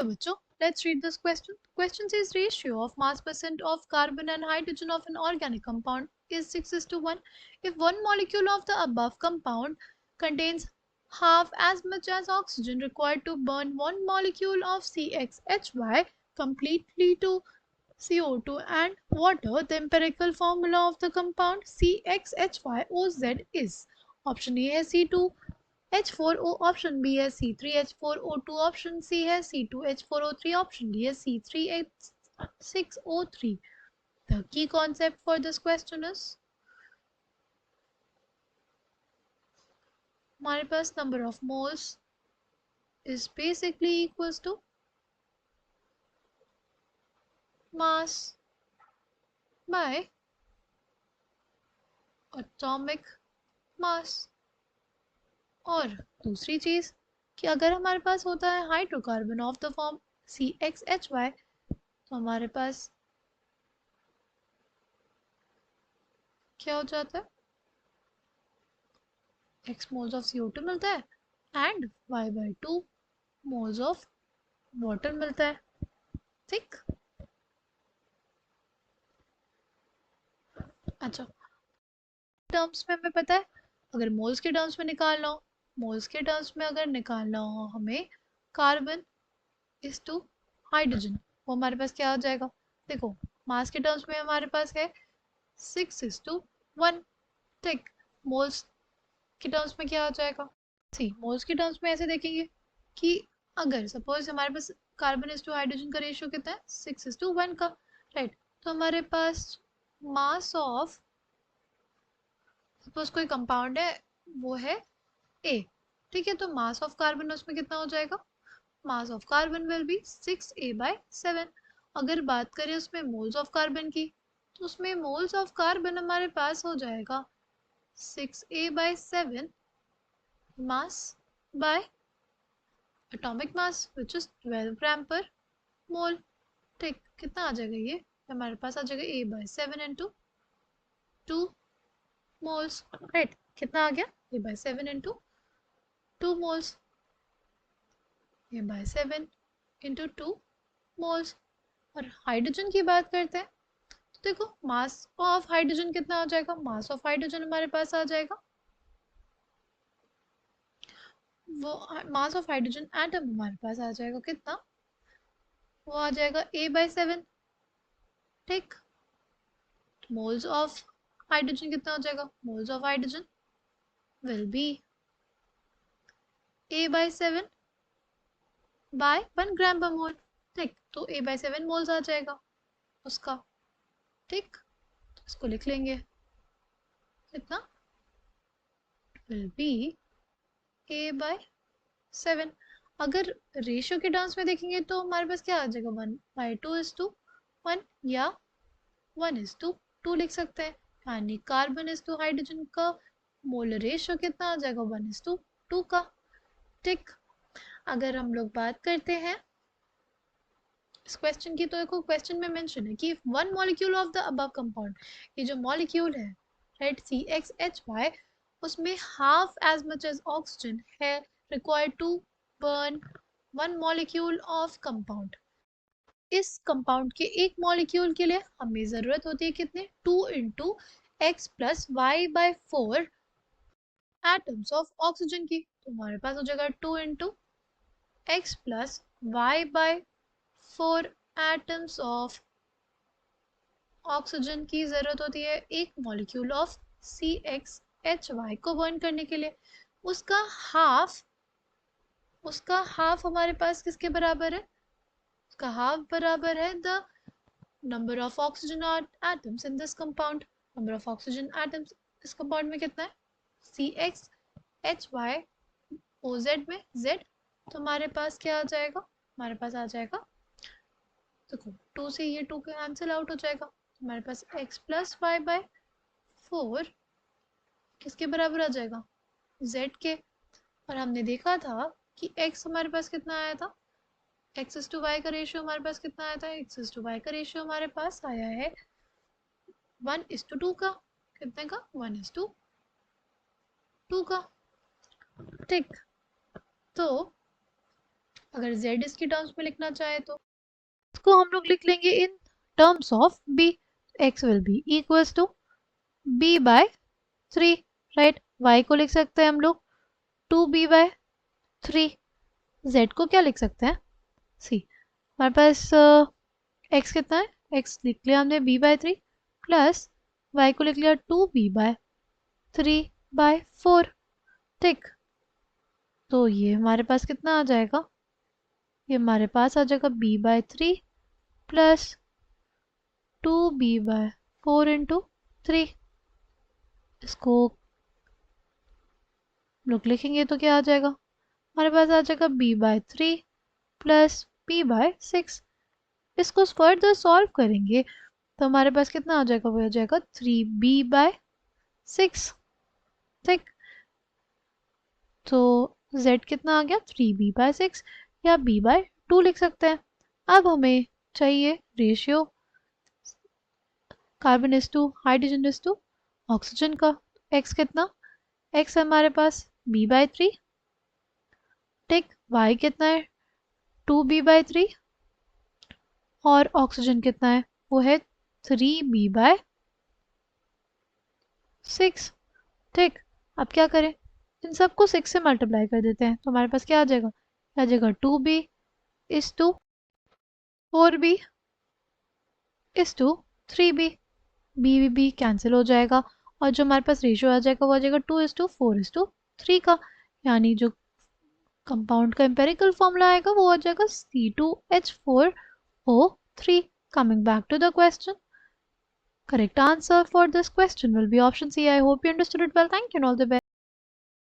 Hello बच्चों, let's read this question. Question says ratio of mass percent of carbon and hydrogen of an organic compound is 6:1. If one molecule of the above compound contains half as much as oxygen required to burn one molecule of CxHy completely to CO2 and water, the empirical formula of the compound CxHyOZ is option A है C2 H4O, option B है C3H4O2, option C है C2H4O3, option D है C3H6O3. The key concept for this question is हमारे पास number of moles is basically equals to mass by atomic mass. और दूसरी चीज कि अगर हमारे पास होता है hydrocarbon of the form CxHy तो हमारे पास क्या हो जाता है, x moles of CO2 मिलता है and y/2 moles of water मिलता है. ठीक, अच्छा टर्म्स में हमें पता है, अगर मोल्स के टर्म्स में निकालना हो, मोल्स के टर्म्स में अगर निकालना हो हमें कार्बन इज टू हाइड्रोजन, वो हमारे पास क्या हो जाएगा. देखो मास के टर्म्स में हमारे पास है 6:1. ठीक, मोल्स के टर्म्स में क्या हो जाएगा. सी मोल्स के टर्म्स में ऐसे देखेंगे कि अगर सपोज हमारे पास कार्बन इज टू हाइड्रोजन का रेशियो कितना है 6:1 का, राइट. तो हमारे पास मास ऑफ, सपोज कोई कंपाउंड है वो है ए, ठीक है, तो मास ऑफ कार्बन उसमें कितना हो जाएगा, mass of carbon will be 6a/7. अगर बात करें उसमें मोल्स ऑफ कार्बन की, तो उसमें मोल्स ऑफ कार्बन हमारे पास हो जाएगा 6a/7 mass by atomic mass which is 12 gram per mole. ठीक, कितना आ जाएगा ये, हमारे पास आ जाएगा a/7 इंटू 2 मोल्स, राइट. कितना आ गया, a/7 into 2 moles, a/7 into 2 moles. और हाइड्रोजन की बात करते हैं तो देखो मास ऑफ हाइड्रोजन कितना हो जाएगा, मास ऑफ हाइड्रोजन हमारे पास आ जाएगा, वो मास ऑफ हाइड्रोजन एटम हमारे पास आ जाएगा कितना, वो आ जाएगा a/7. ठीक, मोल्स ऑफ हाइड्रोजन कितना हो जाएगा, moles of hydrogen will be a/7 by 1 gram per mole. ठीक, तो a/7 मोल्स आ जाएगा उसका. ठीक, तो इसको लिख लेंगे कितना, विल बी a/7. अगर रेशियो के टर्म्स में देखेंगे तो हमारे पास क्या आ जाएगा, 1/2:1 या 1:2 लिख सकते हैं. यानी कार्बन इज टू हाइड्रोजन का मोलर रेशियो कितना आ जाएगा, 1:2 का. ठीक, अगर हम लोग बात करते हैं इस क्वेश्चन की, तो देखो क्वेश्चन में मेंशन है कि one molecule of the above compound, ये जो मॉलिक्यूल है राइट CxHy, उसमें half as much as oxygen है required to burn one molecule of compound. इस कंपाउंड के एक मॉलिक्यूल के लिए हमें ज़रूरत होती है कितने, 2 into x plus y/4 atoms of oxygen की. तो हमारे पास हो जाएगा 2 into x plus y/4 atoms of oxygen की ज़रूरत होती है एक मॉलिक्यूल ऑफ CxHy को बर्न करने के लिए. उसका हाफ हमारे पास किसके बराबर है, उसका हाफ बराबर है the number of oxygen atoms in this compound. Number of oxygen atoms इस कंपाउंड में कितना है, CxHy OZ में Z. तो हमारे पास क्या आ जाएगा, हमारे पास आ जाएगा, देखो 2 से ये 2 कैंसिल आउट हो जाएगा. हमारे पास x प्लस y/4 किसके बराबर आ जाएगा, z के. और हमने देखा था कि x हमारे पास कितना आया था, x इज टू y का रेशियो हमारे पास कितना आया था, x इज टू y का रेशियो हमारे पास आया है 1:2 का. कितने का, 1:2 का. ठीक, तो अगर z इसकी टर्म्स में लिखना चाहे तो इसको हम लोग लिख लेंगे in terms of b. x will be equals to b by 3, right. y को लिख सकते हैं हम लोग 2b बाय 3. z को क्या लिख सकते हैं, सी. हमारे पास x कितना है, x लिख लिया हमने b बाय 3 प्लस y को लिख लिया 2b बाय 3 बाय 4. ठीक, तो ये हमारे पास कितना आ जाएगा, ये हमारे पास आ जाएगा b by 3 plus 2b by 4 into 3. इसको लोग लिखेंगे तो क्या आ जाएगा, हमारे पास आ जाएगा b by 3 plus b by 6. इसको फर्दर सॉल्व करेंगे तो हमारे पास कितना आ जाएगा, वो आ जाएगा 3b बाय 6. ठीक, तो z कितना आ गया 3b बाय 6 या b बाय 2 लिख सकते हैं. अब हमें चाहिए ratio carbon is to hydrogen is to oxygen का. x कितना, x है हमारे पास b बाय 3. ठीक, y कितना है 2b बाय 3 और ऑक्सीजन कितना है, वो है 3b बाय 6. ठीक, अब क्या करें, इन सबको 6 से मल्टीप्लाई कर देते हैं तो हमारे पास क्या आ जाएगा 2b is to 4b is to 3b. B cancel हो जाएगा और जो हमारे पास रेशियो आ जाएगा वो आ जाएगा 2:4:3 का. यानी जो कंपाउंड का एम्पेरिकल फॉर्मूला आएगा वो आ जाएगा C2H4O3. Coming back to the question, correct answer for this question will be option C. I hope you understood it well. Thank you and all the best.